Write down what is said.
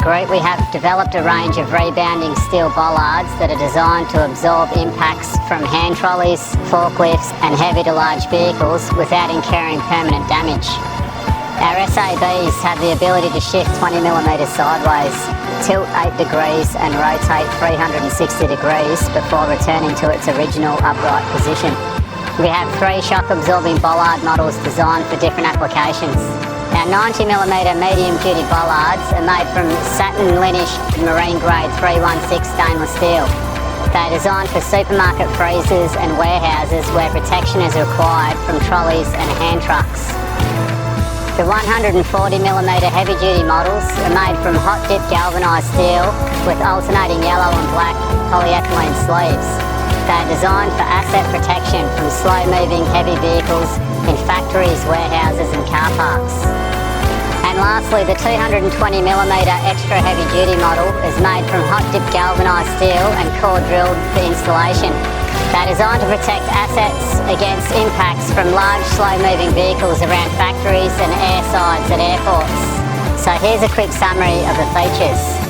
group, we have developed a range of rebounding steel bollards that are designed to absorb impacts from hand trolleys, forklifts and heavy to large vehicles without incurring permanent damage. Our SABs have the ability to shift 20mm sideways, tilt 8 degrees and rotate 360 degrees before returning to its original upright position. We have 3 shock-absorbing bollard models designed for different applications. Our 90mm medium-duty bollards are made from satin-linished marine-grade 316 stainless steel. They are designed for supermarket freezers and warehouses where protection is required from trolleys and hand trucks. The 140mm heavy-duty models are made from hot-dip galvanised steel with alternating yellow and black polyethylene sleeves. They are designed for asset protection from slow-moving heavy vehicles in factories, warehouses and car parks. And lastly, the 220mm extra heavy-duty model is made from hot-dip galvanised steel and core drilled for installation. They're designed to protect assets against impacts from large, slow-moving vehicles around factories and airsides at airports. So here's a quick summary of the features.